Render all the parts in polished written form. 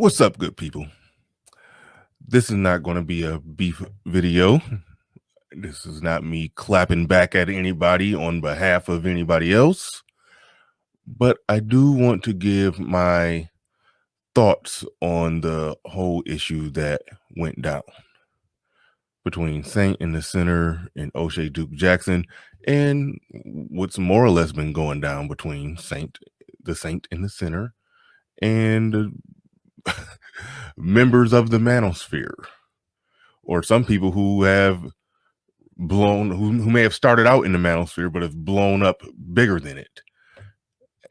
What's up, good people? This is not going to be a beef video. This is not me clapping back at anybody on behalf of anybody else. But I do want to give my thoughts on the whole issue that went down between Saint in the center and Oshay Duke Jackson, and what's more or less been going down between the Saint in the center, and members of the manosphere, or some people who have who may have started out in the manosphere but have blown up bigger than it.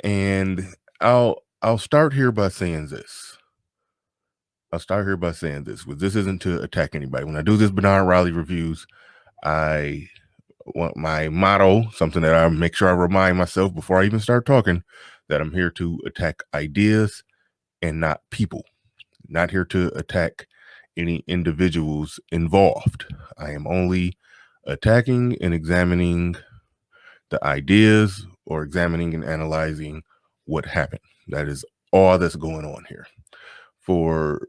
And I'll start here by saying this. But this isn't to attack anybody. When I do this Bernard Riley reviews, I want my motto, something that I make sure I remind myself before I even start talking, that I'm here to attack ideas and not people. Not here to attack any individuals involved. I am only attacking and examining the ideas, or examining and analyzing what happened. That is all that's going on here. For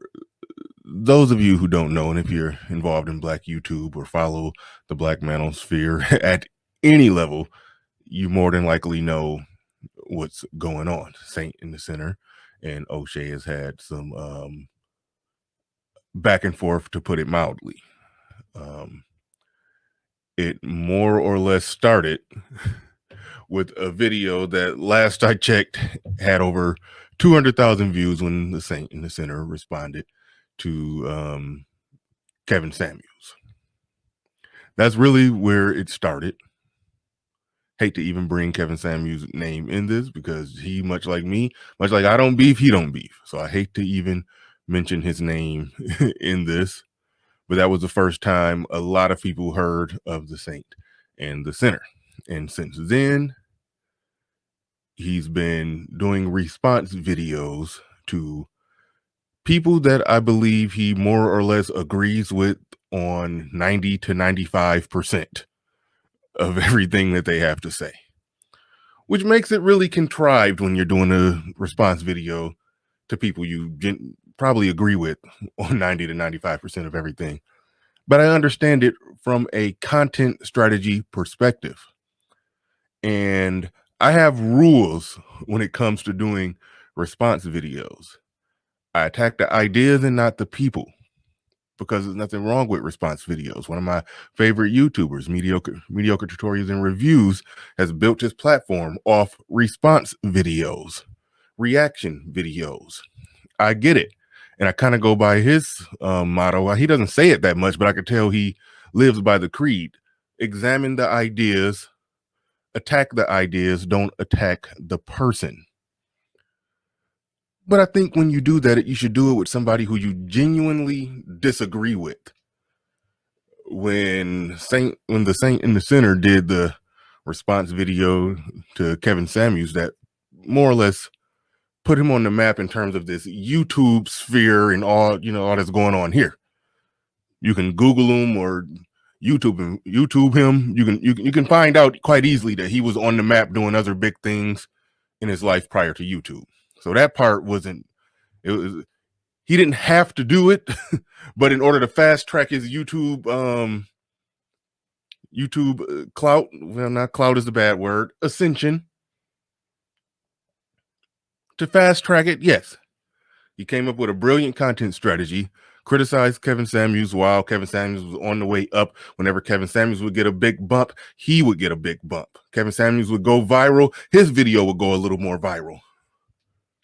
those of you who don't know, and if you're involved in Black YouTube or follow the Black manosphere at any level, you more than likely know what's going on. Saint in the center and Oshay has had some back and forth, to put it mildly. It more or less started with a video that, last I checked, had over 200,000 views when the Saint in the center responded to Kevin Samuels. That's really where it started. Hate to even bring Kevin Samuels' name in this, because he, much like me, much like I don't beef, he don't beef. So I hate to even mention his name in this. But that was the first time a lot of people heard of the Saint and the center. And since then, he's been doing response videos to people that I believe he more or less agrees with on 90 to 95% of everything that they have to say, which makes it really contrived when you're doing a response video to people you probably agree with on 90 to 95% of everything. But I understand it from a content strategy perspective. And I have rules when it comes to doing response videos. I attack the ideas and not the people, because there's nothing wrong with response videos. One of my favorite YouTubers, Mediocre Tutorials and Reviews, has built his platform off response videos, reaction videos. I get it. And I kind of go by his motto. He doesn't say it that much, but I could tell he lives by the creed. Examine the ideas, attack the ideas, don't attack the person. But I think when you do that, you should do it with somebody who you genuinely disagree with. When the Saint in the center did the response video to Kevin Samuels, that more or less put him on the map in terms of this YouTube sphere and all that's going on here. You can Google him or YouTube him. You can find out quite easily that he was on the map doing other big things in his life prior to YouTube. So that part he didn't have to do it, but in order to fast track his YouTube clout, well, not clout is the bad word, ascension, to fast track it, yes, he came up with a brilliant content strategy, criticized Kevin Samuels while Kevin Samuels was on the way up. Whenever Kevin Samuels would get a big bump, he would get a big bump. Kevin Samuels would go viral, his video would go a little more viral.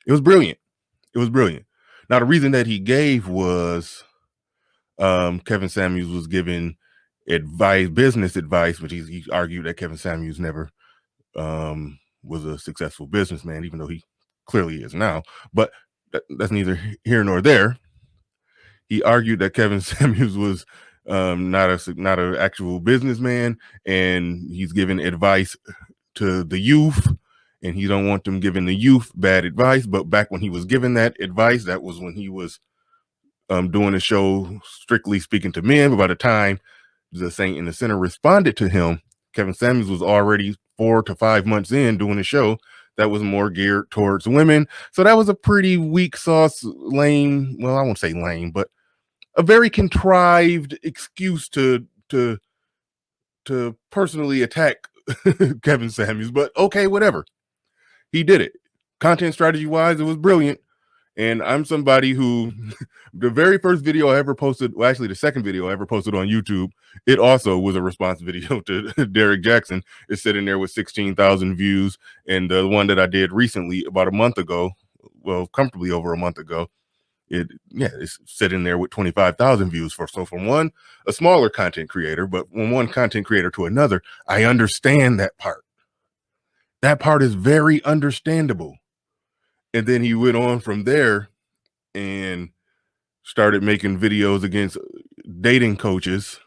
It was brilliant. Now, the reason that he gave was Kevin Samuels was giving business advice, but he argued that Kevin Samuels never was a successful businessman, even though he clearly is now. But that's neither here nor there. He argued that Kevin Samuels was not an actual businessman, and he's giving advice to the youth, and he don't want them giving the youth bad advice. But back when he was giving that advice, that was when he was doing a show strictly speaking to men. But by the time the Saint in the center responded to him, Kevin Samuels was already 4 to 5 months in doing a show that was more geared towards women. So that was a pretty weak sauce, lame. Well, I won't say lame, but a very contrived excuse to personally attack Kevin Samuels. But okay, whatever. He did it. Content strategy wise, it was brilliant. And I'm somebody who, the very first video I ever posted, well, actually the second video I ever posted on YouTube, it also was a response video to Derek Jackson. It's sitting there with 16,000 views. And the one that I did recently, about a month ago, well, comfortably over a month ago, it's sitting there with 25,000 views. So from one, a smaller content creator, but from one content creator to another, I understand that part. That part is very understandable. And then he went on from there and started making videos against dating coaches.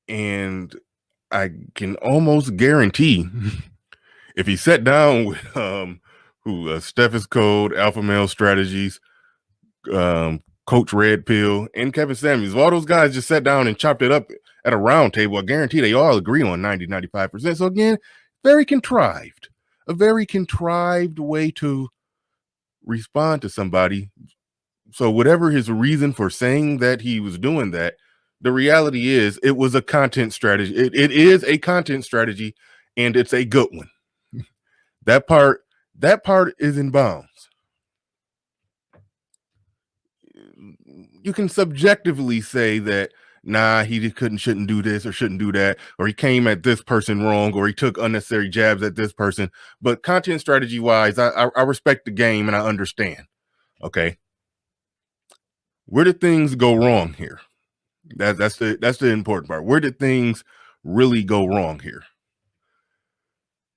And I can almost guarantee if he sat down with Steph's Code, Alpha Male Strategies, Coach Red Pill, and Kevin Samuels, if all those guys just sat down and chopped it up at a round table, I guarantee they all agree on 90-95%. So again, very contrived. A very contrived way to respond to somebody. So whatever his reason for saying that he was doing that, the reality is it was a content strategy. It is a content strategy, and it's a good one. That part is in bounds. You can subjectively say that, nah, he shouldn't do this or shouldn't do that, or he came at this person wrong, or he took unnecessary jabs at this person. But content strategy wise, I respect the game and I understand. Okay. Where did things go wrong here? That's the important part. Where did things really go wrong here?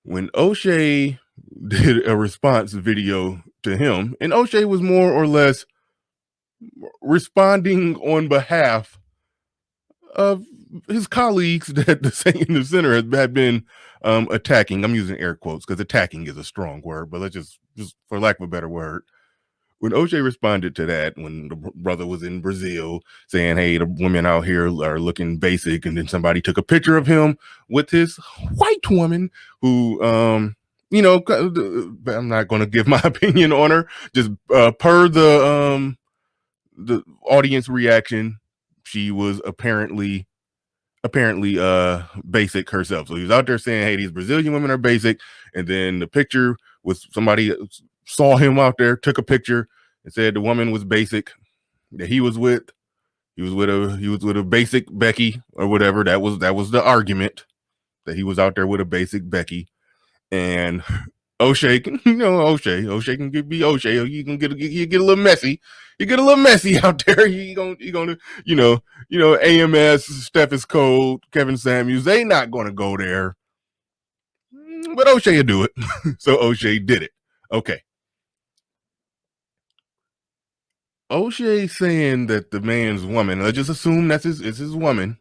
When Oshay did a response video to him, and Oshay was more or less responding on behalf of his colleagues that the Saint in the Center had been attacking. I'm using air quotes because attacking is a strong word, but let's just for lack of a better word. When Oshay responded to that, when the brother was in Brazil saying, hey, the women out here are looking basic, and then somebody took a picture of him with his white woman who, I'm not going to give my opinion on her, just per the audience reaction, she was apparently basic herself. So he was out there saying, hey, these Brazilian women are basic. And then the picture was somebody saw him out there, took a picture and said the woman was basic that he was with. He was with a basic Becky or whatever. That was the argument, that he was out there with a basic Becky. And Oshay can, Oshay can be Oshay. You can get a little messy. You get a little messy out there. You gonna AMS, Steph's Code, Kevin Samuels. They not gonna go there, but Oshay will do it. So Oshay did it. Okay. Oshay saying that the man's woman, let's just assume that's his woman.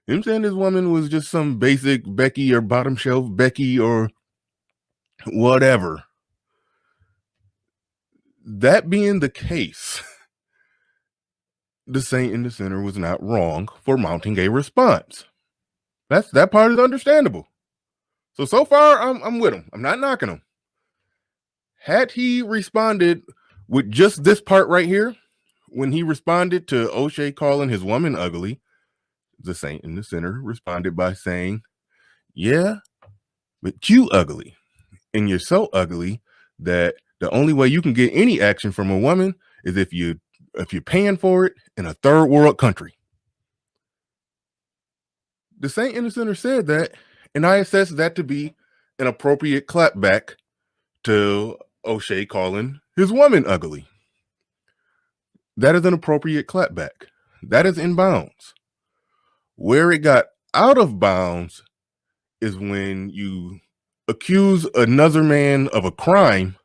Him saying his woman was just some basic Becky or bottom shelf Becky or whatever. That being the case, the Saint in the Center was not wrong for mounting a response. That part is understandable. So far, I'm with him. I'm not knocking him. Had he responded with just this part right here, when he responded to Oshay calling his woman ugly, the Saint in the Center responded by saying, yeah, but you ugly. And you're so ugly that the only way you can get any action from a woman is if you're paying for it in a third world country. The Saint in the Center said that, and I assess that to be an appropriate clapback to Oshay calling his woman ugly. That is an appropriate clapback. That is in bounds. Where it got out of bounds is when you accuse another man of a crime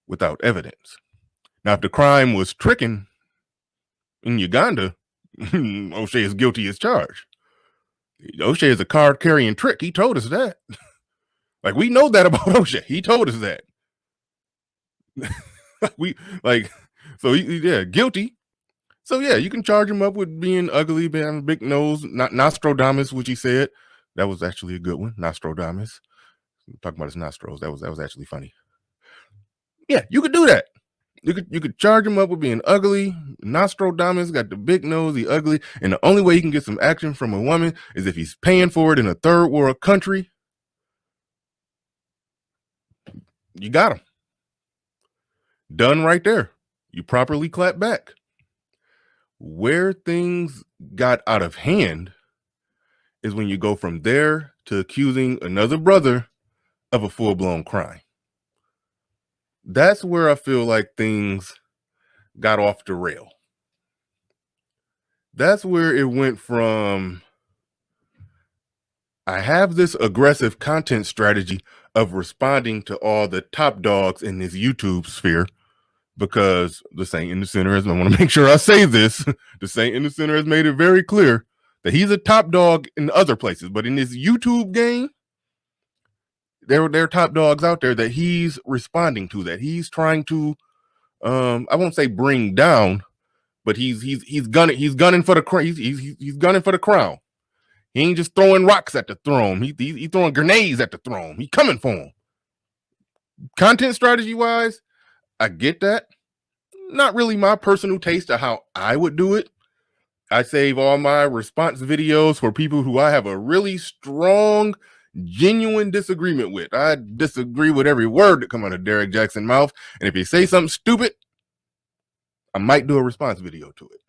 without evidence. Now, if the crime was tricking in Uganda, Oshay is guilty as charged. Oshay is a card carrying trick. He told us that. Like, we know that about Oshay. He told us that. Guilty. So yeah, you can charge him up with being ugly, having a big nose, not Nostradamus, which he said. That was actually a good one, Nostradamus. Talking about his nostrils. That was actually funny. Yeah, you could do that. You could charge him up with being ugly. Nostradamus got the big nose, he ugly, and the only way he can get some action from a woman is if he's paying for it in a third world country. You got him. Done right there. You properly clap back. Where things got out of hand is when you go from there to accusing another brother of a full-blown crime. That's where I feel like things got off the rail. That's where it went from, I have this aggressive content strategy of responding to all the top dogs in this YouTube sphere, because the Saint in the Center has, I want to make sure I say this, the Saint in the Center has made it very clear that he's a top dog in other places, but in this YouTube game, there are top dogs out there that he's responding to, that he's trying to, I won't say bring down, but he's gunning for the he's gunning for the crown. He ain't just throwing rocks at the throne. He's throwing grenades at the throne. He coming for him. Content strategy wise, I get that. Not really my personal taste of how I would do it. I save all my response videos for people who I have a really strong, genuine disagreement with. I disagree with every word that come out of Derek Jackson's mouth. And if he say something stupid, I might do a response video to it.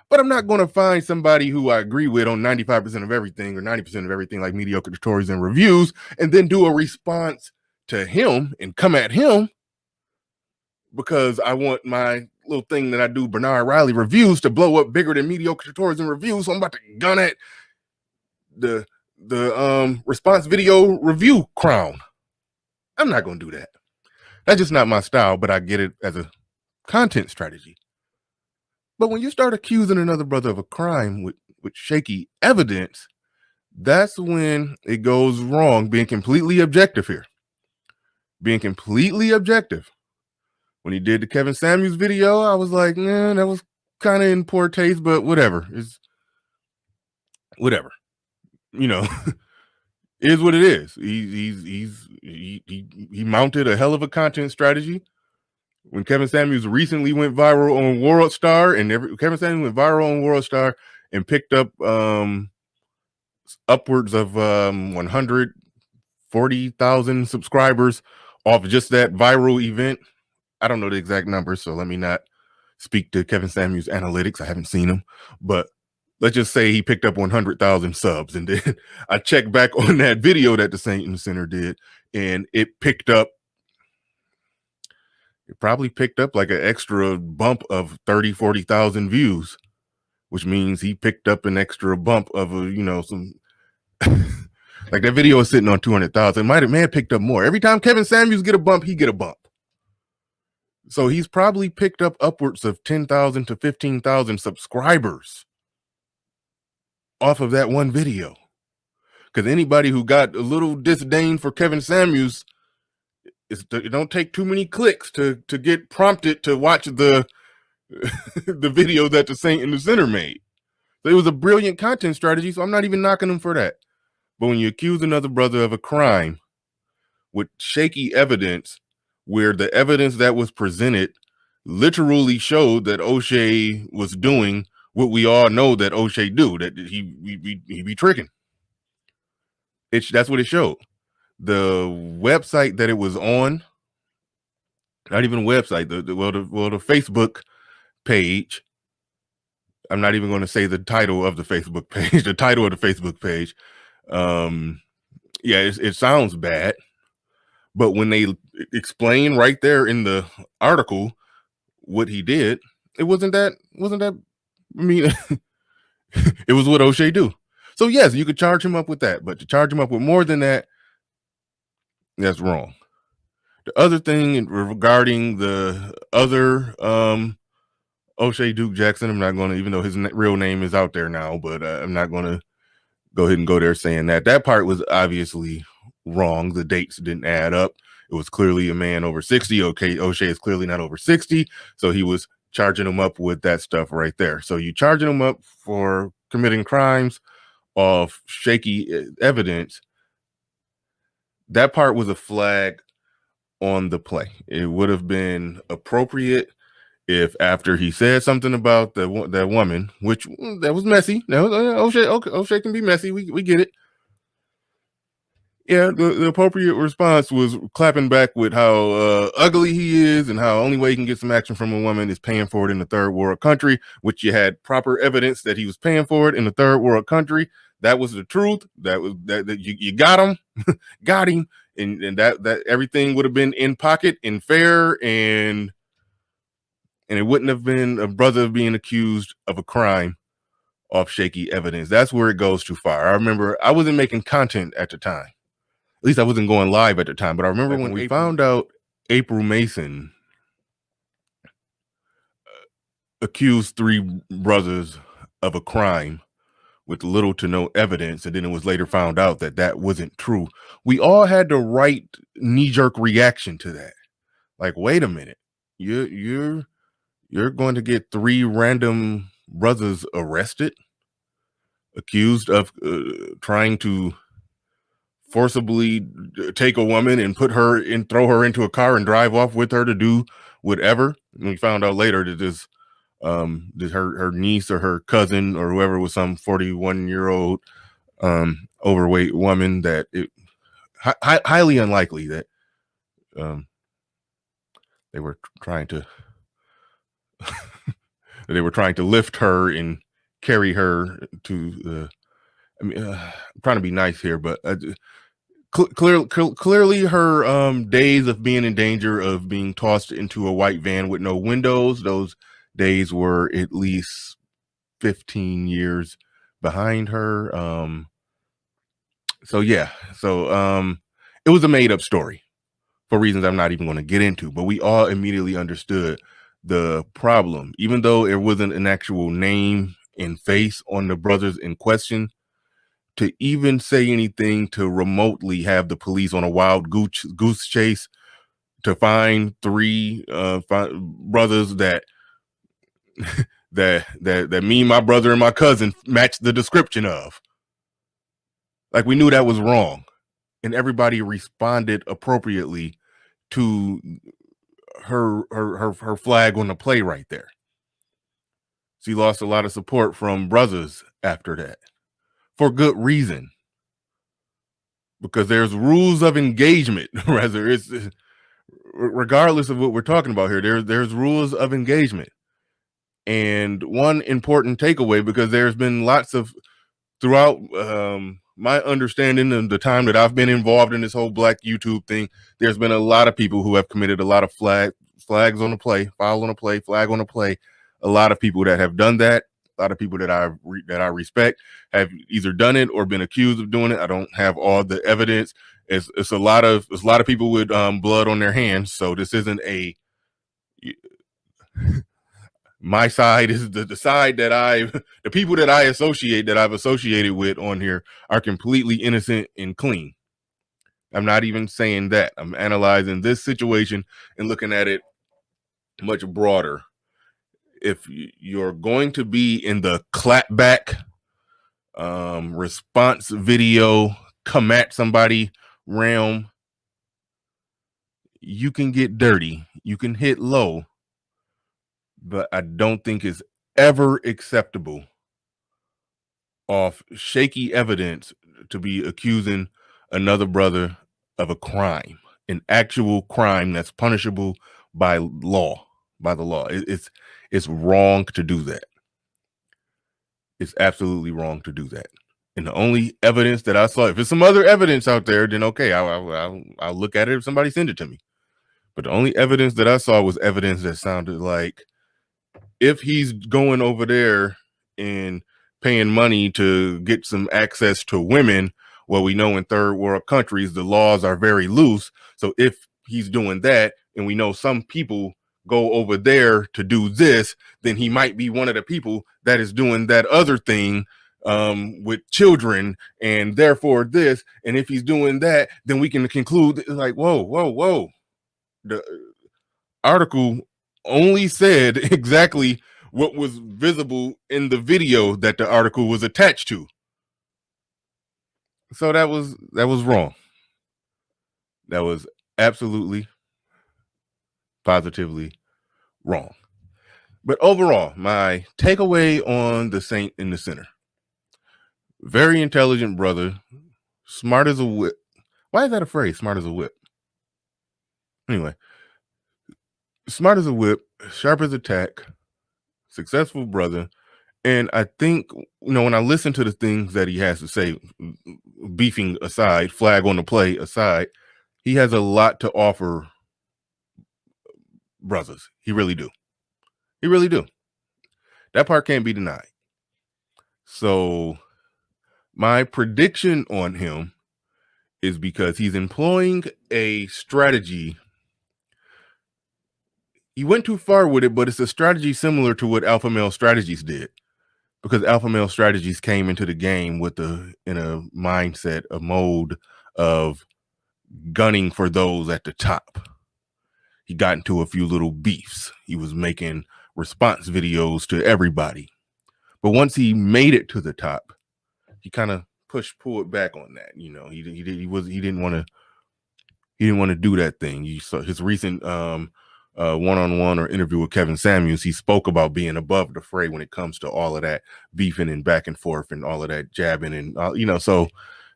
But I'm not going to find somebody who I agree with on 95% of everything or 90% of everything, like mediocre tutorials and reviews, and then do a response to him and come at him because I want my little thing that I do, Bernard Riley reviews, to blow up bigger than mediocre tutorials and reviews. So I'm about to gun at the response video review crown. I'm not going to do that. That's just not my style, but I get it as a content strategy. But when you start accusing another brother of a crime with shaky evidence, that's when it goes wrong. Being completely objective here. Being completely objective. When he did the Kevin Samuels video, I was like, nah, that was kind of in poor taste, but whatever. It's whatever. You know, is what it is. He mounted a hell of a content strategy. When Kevin Samuels recently went viral on World Star, and Kevin Samuels went viral on World Star and picked up upwards of 140,000 subscribers off of just that viral event. I don't know the exact numbers, so let me not speak to Kevin Samuels' analytics. I haven't seen them, but let's just say he picked up 100,000 subs. And then I checked back on that video that the Saint in the Center did, and it probably picked up like an extra bump of 30, 40,000 views, which means he picked up an extra bump of, some, like that video is sitting on 200,000. May have picked up more. Every time Kevin Samuels get a bump, he get a bump. So he's probably picked up upwards of 10,000 to 15,000 subscribers off of that one video. Because anybody who got a little disdain for Kevin Samuels, it don't take too many clicks to get prompted to watch the the video that the Saint in the Center made. So it was a brilliant content strategy, so I'm not even knocking him for that. But when you accuse another brother of a crime with shaky evidence, where the evidence that was presented literally showed that Oshay was doing what we all know that Oshay do, that he be tricking. That's what it showed. The website that it was on, not even a website, the Facebook page. I'm not even going to say the title of the Facebook page, the title of the Facebook page. Yeah, it sounds bad, but when they explain right there in the article what he did, it wasn't that, I mean, it was what Oshay do. So yes, you could charge him up with that, but to charge him up with more than that, that's wrong. The other thing regarding the other Oshay Duke Jackson, I'm not going to, even though his real name is out there now, but I'm not going to go ahead and go there saying that part was obviously wrong. The dates didn't add up. It was clearly a man over 60. Okay, Oshay is clearly not over 60, so he was charging him up with that stuff right there. So you charging him up for committing crimes of shaky evidence. that part was a flag on the play. It would have been appropriate if after he said something about that woman, which that was messy. That was, O'Shea can be messy. We get it. Yeah, the appropriate response was clapping back with how ugly he is and how only way he can get some action from a woman is paying for it in a third world country, which you had proper evidence that he was paying for it in a third world country. That was the truth. That was that you got him, got him, and that everything would have been in pocket and fair, and it wouldn't have been a brother being accused of a crime off shaky evidence. That's where it goes too far. I remember I wasn't making content at the time. At least I wasn't going live at the time, but I remember when we found out April Mason accused three brothers of a crime with little to no evidence, and then it was later found out that that wasn't true. We all had the right knee-jerk reaction to that. Like, wait a minute, you're going to get three random brothers arrested, accused of trying to forcibly take a woman and throw her into a car and drive off with her to do whatever. And we found out later that this her niece or her cousin or whoever was some 41-year-old overweight woman that it highly unlikely that they were trying to lift her and carry her to the I'm trying to be nice here, but clearly her days of being in danger of being tossed into a white van with no windows, those days were at least 15 years behind her. So it was a made up story for reasons I'm not even going to get into, but we all immediately understood the problem, even though it wasn't an actual name and face on the brothers in question. To even say anything to remotely have the police on a wild goose chase to find three brothers that that me, my brother, and my cousin matched the description of. Like, we knew that was wrong, and everybody responded appropriately to her flag on the play right there. She lost a lot of support from brothers after that, for good reason, because there's rules of engagement. Rather, it's regardless of what we're talking about here, there's rules of engagement. And one important takeaway, because there's been lots of throughout my understanding and the time that I've been involved in this whole Black YouTube thing, there's been a lot of people who have committed a lot of flags on the play, file on the play, flag on the play. A lot of people that have done that. A lot of people that I respect have either done it or been accused of doing it. I don't have all the evidence. It's a lot of people with blood on their hands. So this isn't a my side is the side that the people that I've associated with on here are completely innocent and clean. I'm not even saying that. I'm analyzing this situation and looking at it much broader. If you're going to be in the clapback response video, come at somebody realm, you can get dirty, you can hit low, but I don't think it's ever acceptable off shaky evidence to be accusing another brother of a crime, an actual crime that's punishable by law, by the law. It's wrong to do that. It's absolutely wrong to do that. And the only evidence that I saw, if there's some other evidence out there, then okay, I'll look at it if somebody send it to me. But the only evidence that I saw was evidence that sounded like, if he's going over there and paying money to get some access to women, well, we know in third world countries, the laws are very loose. So if he's doing that, and we know some people go over there to do this, then he might be one of the people that is doing that other thing with children, and therefore this. And if he's doing that, then we can conclude, like, whoa. The article only said exactly what was visible in the video that the article was attached to. So that was wrong. That was absolutely, positively wrong. But overall, my takeaway on the Saint in the Center: very intelligent brother, smart as a whip. Why is that a phrase? Smart as a whip. Anyway, smart as a whip, sharp as a tack, successful brother. And I think, when I listen to the things that he has to say, beefing aside, flag on the play aside, he has a lot to offer brothers. He really do. He really do. That part can't be denied. So my prediction on him is, because he's employing a strategy. He went too far with it, but it's a strategy similar to what Alpha Male Strategies did. Because Alpha Male Strategies came into the game in a mindset, a mode of gunning for those at the top. He got into a few little beefs. He was making response videos to everybody. But once he made it to the top, he kind of pulled back on that. He didn't want to do that thing. You saw his recent one-on-one or interview with Kevin Samuels. He spoke about being above the fray when it comes to all of that beefing and back and forth and all of that jabbing and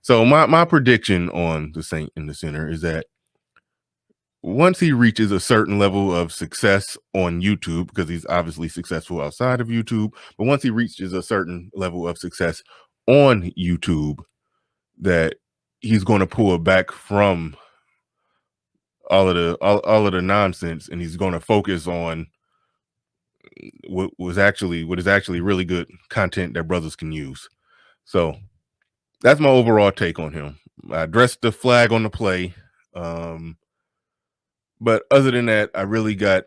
so my prediction on the Saint in the Center is that once he reaches a certain level of success on YouTube, because he's obviously successful outside of YouTube, but once he reaches a certain level of success on YouTube, that he's going to pull back from all of the nonsense, and he's going to focus on what is actually really good content that brothers can use. So that's my overall take on him. I addressed the flag on the play. But other than that, I really got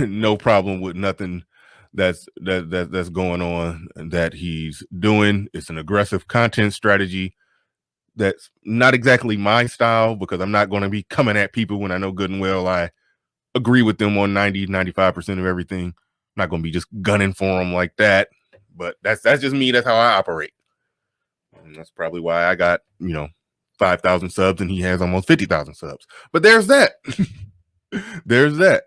no problem with nothing that's going on and that he's doing. It's an aggressive content strategy that's not exactly my style, because I'm not going to be coming at people when I know good and well I agree with them on 90-95% of everything. I'm not going to be just gunning for them like that. But that's just me. That's how I operate. And that's probably why I got 5,000 subs and he has almost 50,000 subs. But there's that. There's that.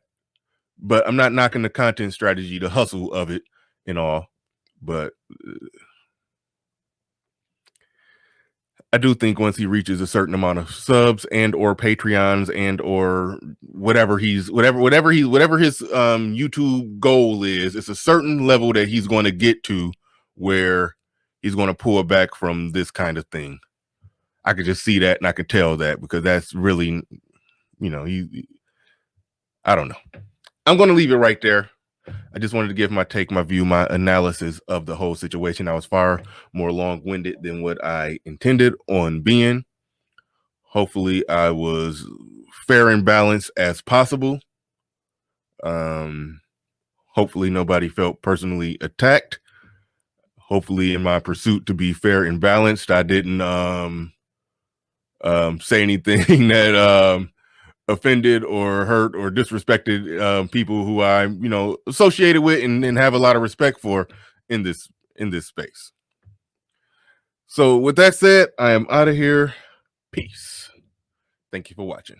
But I'm not knocking the content strategy, the hustle of it and all. But I do think once he reaches a certain amount of subs and or Patreons and or whatever his YouTube goal is, it's a certain level that he's going to get to where he's going to pull back from this kind of thing. I could just see that, and I could tell that, because that's really, I don't know. I'm going to leave it right there. I just wanted to give my take, my view, my analysis of the whole situation. I was far more long-winded than what I intended on being. Hopefully I was fair and balanced as possible. Hopefully nobody felt personally attacked. Hopefully in my pursuit to be fair and balanced, I didn't say anything that offended or hurt or disrespected people who I'm associated with and have a lot of respect for in this space. So with that said, I am out of here. Peace. Thank you for watching.